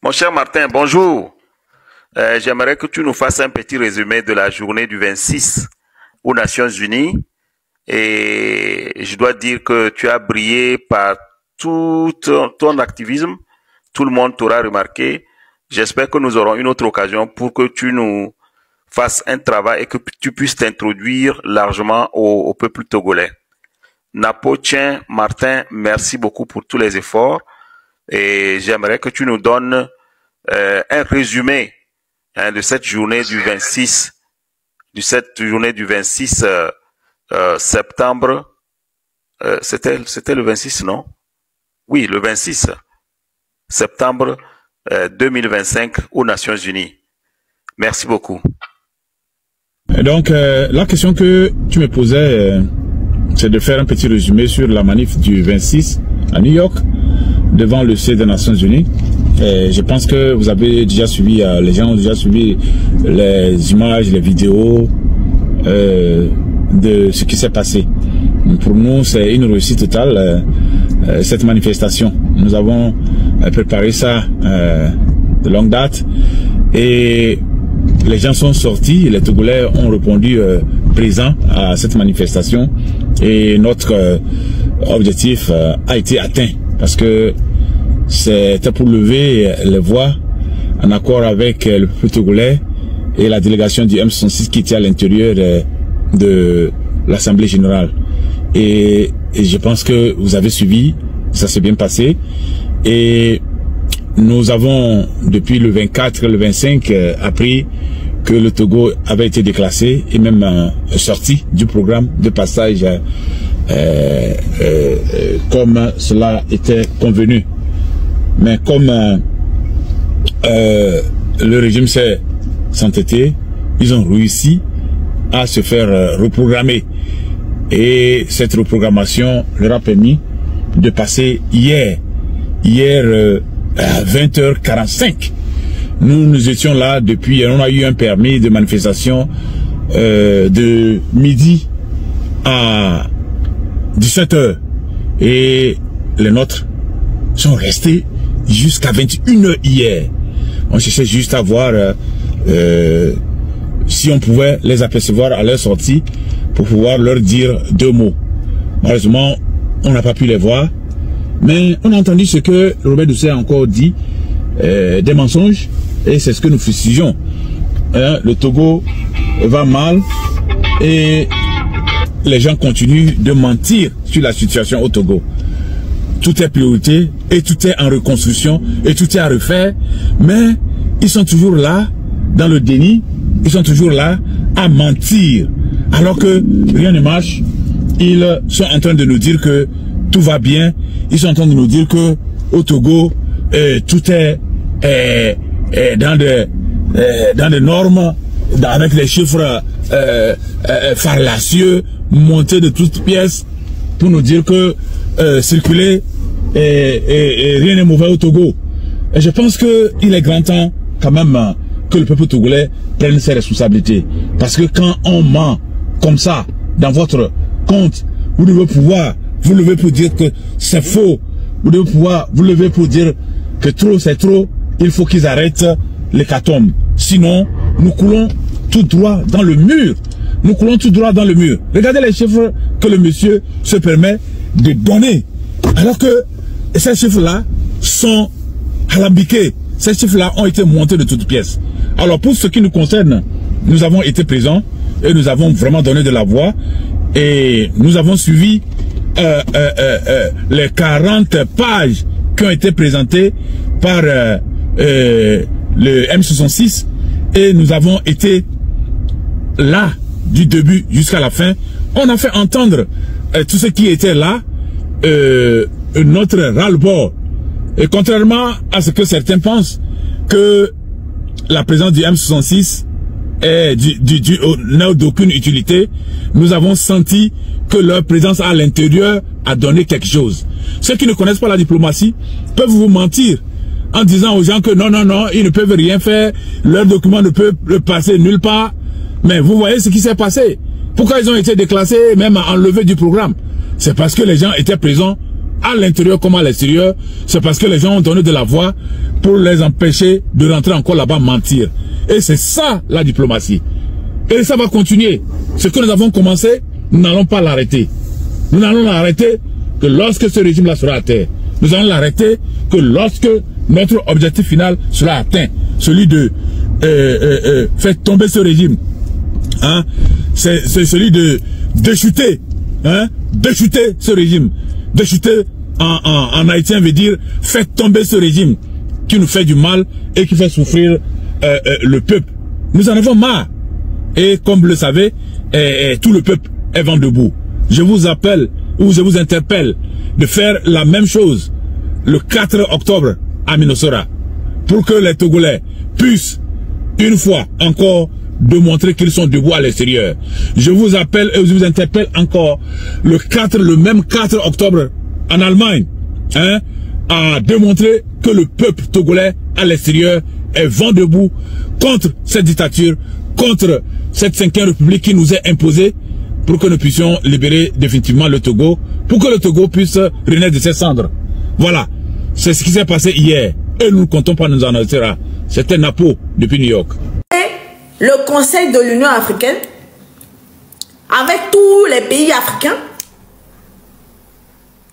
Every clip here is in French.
Mon cher Martin, bonjour. J'aimerais que tu nous fasses un petit résumé de la journée du 26 aux Nations Unies. Et je dois dire que tu as brillé par tout ton activisme. Tout le monde t'aura remarqué. J'espère que nous aurons une autre occasion pour que tu nous fasses un travail et que tu puisses t'introduire largement au peuple togolais. Napo, tiens, Martin, merci beaucoup pour tous les efforts. Et j'aimerais que tu nous donnes un résumé de cette journée du 26, septembre. C'était le 26, non? Oui, le 26 septembre 2025 aux Nations Unies. Merci beaucoup. Donc, la question que tu me posais, c'est de faire un petit résumé sur la manif du 26 à New York, devant le siège des Nations Unies. Et je pense que vous avez déjà suivi, les gens ont déjà suivi les images, les vidéos de ce qui s'est passé. Pour nous, c'est une réussite totale, cette manifestation. Nous avons préparé ça de longue date et les gens sont sortis, les Togolais ont répondu présents à cette manifestation et notre objectif a été atteint parce que c'était pour lever les voix en accord avec le peuple togolais et la délégation du M66 qui était à l'intérieur de l'Assemblée générale. Et je pense que vous avez suivi, ça s'est bien passé. Et nous avons, depuis le 24, le 25, appris que le Togo avait été déclassé et même sorti du programme de passage comme cela était convenu. Mais comme le régime s'est entêté, ils ont réussi à se faire reprogrammer. Et cette reprogrammation leur a permis de passer hier à 20h45. Nous étions là depuis, on a eu un permis de manifestation de midi à 17h. Et les nôtres sont restés jusqu'à 21h hier. On cherchait juste à voir si on pouvait les apercevoir à leur sortie pour pouvoir leur dire deux mots. Malheureusement, on n'a pas pu les voir. Mais on a entendu ce que Robert Doucet a encore dit, des mensonges, et c'est ce que nous fustigeons. Le Togo va mal et les gens continuent de mentir sur la situation au Togo. Tout est priorité et tout est en reconstruction et tout est à refaire, mais ils sont toujours là dans le déni, ils sont toujours là à mentir alors que rien ne marche. Ils sont en train de nous dire que tout va bien, ils sont en train de nous dire que au Togo tout est dans des normes, avec des chiffres fallacieux montés de toutes pièces pour nous dire que circuler et rien n'est mauvais au Togo. Et je pense qu'il est grand temps quand même que le peuple togolais prenne ses responsabilités. Parce que quand on ment comme ça dans votre compte, vous devez pouvoir vous lever pour dire que c'est faux. Vous devez pouvoir vous lever pour dire que trop c'est trop. Il faut qu'ils arrêtent l'hécatombe. Sinon, nous coulons tout droit dans le mur. Nous coulons tout droit dans le mur. Regardez les chiffres que le monsieur se permet de donner. Alors que ces chiffres-là sont alambiqués. Ces chiffres-là ont été montés de toutes pièces. Alors pour ce qui nous concerne, nous avons été présents et nous avons vraiment donné de la voix. Et nous avons suivi les 40 pages qui ont été présentées par le M66 et nous avons été là du début jusqu'à la fin. On a fait entendre tout ce qui était là, notre ras-le-bol. Et contrairement à ce que certains pensent, que la présence du M66 n'a d'aucune utilité, nous avons senti que leur présence à l'intérieur a donné quelque chose. Ceux qui ne connaissent pas la diplomatie peuvent vous mentir en disant aux gens que non, ils ne peuvent rien faire, leur document ne peut passer nulle part. Mais vous voyez ce qui s'est passé. Pourquoi ils ont été déclassés, même enlevés du programme? C'est parce que les gens étaient présents à l'intérieur comme à l'extérieur. C'est parce que les gens ont donné de la voix pour les empêcher de rentrer encore là-bas mentir. Et c'est ça la diplomatie. Et ça va continuer. Ce que nous avons commencé, nous n'allons pas l'arrêter. Nous n'allons l'arrêter que lorsque ce régime-là sera à terre. Nous allons l'arrêter que lorsque notre objectif final sera atteint. Celui de faire tomber ce régime. Hein? C'est celui de déchuter. Hein? Déchuter ce régime. Déchuter en haïtien veut dire faire tomber ce régime qui nous fait du mal et qui fait souffrir le peuple. Nous en avons marre. Et comme vous le savez, tout le peuple est vent debout. Je vous appelle ou je vous interpelle de faire la même chose le 4 octobre à Minnesota pour que les Togolais puissent une fois encore démontrer qu'ils sont debout à l'extérieur. Je vous appelle et je vous interpelle encore le même 4 octobre en Allemagne, hein, à démontrer que le peuple togolais à l'extérieur est vent debout contre cette dictature, contre cette 5e république qui nous est imposée, pour que nous puissions libérer définitivement le Togo, pour que le Togo puisse renaître de ses cendres. Voilà, c'est ce qui s'est passé hier. Et nous ne comptons pas nous en arrêter. C'était Napo depuis New York. Le Conseil de l'Union africaine, avec tous les pays africains,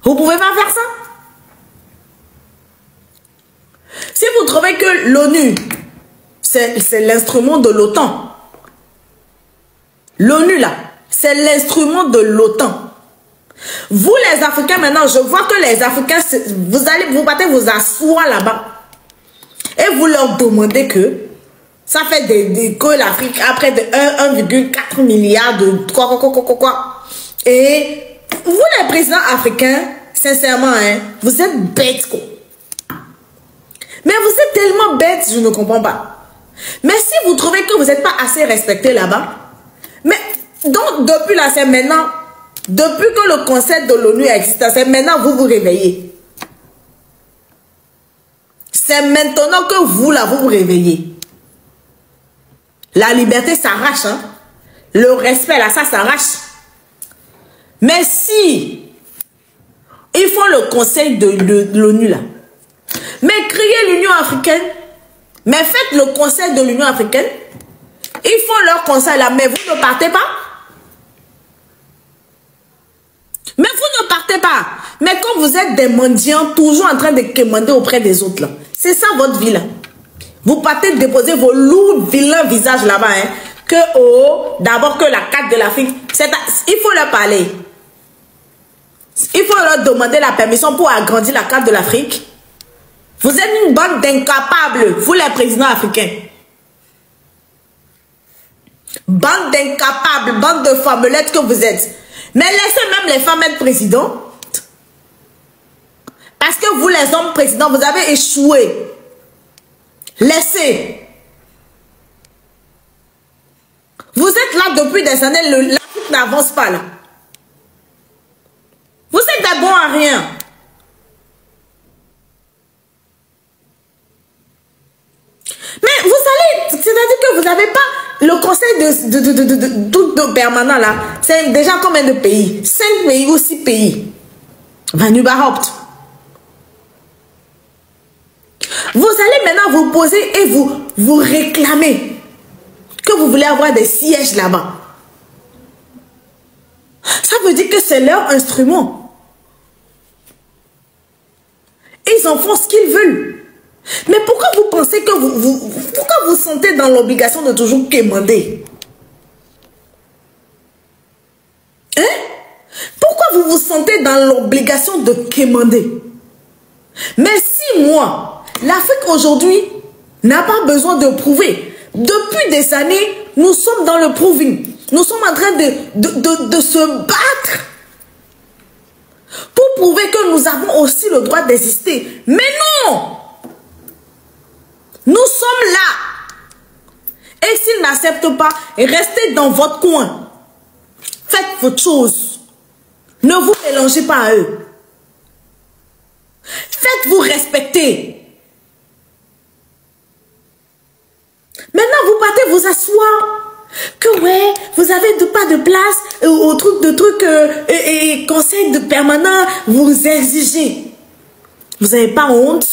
vous ne pouvez pas faire ça. Si vous trouvez que l'ONU, c'est l'instrument de l'OTAN, l'ONU là, c'est l'instrument de l'OTAN. Vous les Africains maintenant, je vois que les Africains, vous partez vous asseoir là-bas et vous leur demandez que ça fait que l'Afrique a près de 1,4 milliard de quoi. Et vous les présidents africains, sincèrement, hein, vous êtes bêtes quoi. Mais vous êtes tellement bêtes, je ne comprends pas. Mais si vous trouvez que vous n'êtes pas assez respecté là-bas, mais donc depuis là, c'est maintenant, depuis que le Conseil de l'ONU existe, c'est maintenant vous vous réveillez. C'est maintenant que vous là, vous vous réveillez. La liberté s'arrache, hein. Le respect là, ça s'arrache. Mais si ils font le Conseil de l'ONU là, mais créez l'Union africaine, mais faites le Conseil de l'Union africaine, ils font leur conseil là, mais vous ne partez pas. Mais vous ne partez pas. Mais quand vous êtes des mendiants, toujours en train de quémander auprès des autres là, c'est ça votre vie là. Vous partez déposer vos lourds vilains visages là-bas, hein, que oh, d'abord que la carte de l'Afrique, il faut leur parler. Il faut leur demander la permission pour agrandir la carte de l'Afrique. Vous êtes une bande d'incapables, vous les présidents africains. Bande d'incapables, bande de femmelettes que vous êtes. Mais laissez même les femmes être présidents. Parce que vous les hommes présidents, vous avez échoué. Laissez. Vous êtes là depuis des années, l'Afrique n'avance pas là. Vous êtes des bons à rien. Mais vous allez, c'est-à-dire que vous n'avez pas le conseil de permanent là. C'est déjà combien de pays? 5 pays ou 6 pays. Van überhaupt. Vous allez maintenant vous poser et vous réclamer que vous voulez avoir des sièges là-bas. Ça veut dire que c'est leur instrument. Ils en font ce qu'ils veulent. Mais pourquoi vous pensez que pourquoi vous sentez dans l'obligation de toujours quémander? Hein? Pourquoi vous vous sentez dans l'obligation de quémander? Mais si moi, l'Afrique aujourd'hui n'a pas besoin de prouver. Depuis des années, nous sommes dans le proving. Nous sommes en train de se battre pour prouver que nous avons aussi le droit d'exister. Mais non! Nous sommes là. Et s'ils n'acceptent pas, restez dans votre coin. Faites votre chose. Ne vous mélangez pas à eux. Faites-vous respecter. Maintenant, vous partez vous asseoir. Que ouais, vous avez pas de place au truc et conseil de permanent, vous exigez. Vous n'avez pas honte?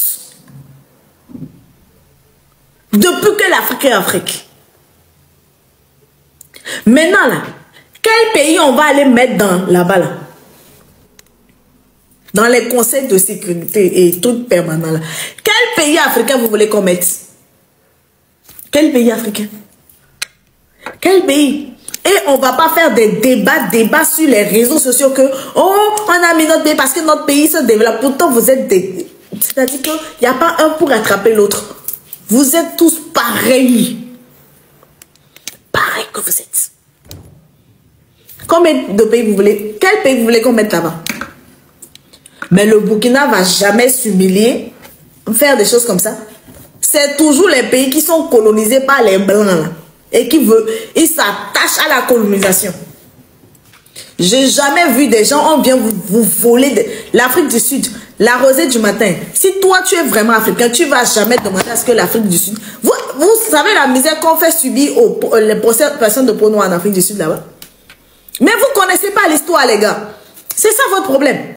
Depuis que l'Afrique est Afrique. Maintenant, là, quel pays on va aller mettre là-bas, là? Dans les conseils de sécurité et tout permanent, là. Quel pays africain vous voulez qu'on mette? Quel pays africain? Quel pays? Et on va pas faire des débats sur les réseaux sociaux que, oh, on a mis notre pays parce que notre pays se développe. Pourtant, vous êtes des... C'est-à-dire qu'il n'y a pas un pour attraper l'autre. Vous êtes tous pareils. Pareil que vous êtes. Combien de pays vous voulez? Quel pays vous voulez qu'on mette là-bas? Mais le Burkina va jamais s'humilier, faire des choses comme ça. C'est toujours les pays qui sont colonisés par les Blancs là, et ils s'attachent à la colonisation. J'ai jamais vu des gens, on vient vous voler l'Afrique du Sud, la rosée du matin. Si toi tu es vraiment africain, tu vas jamais demander à ce que l'Afrique du Sud... Vous savez la misère qu'on fait subir aux personnes de peau noire en Afrique du Sud là-bas. Mais vous connaissez pas l'histoire les gars. C'est ça votre problème.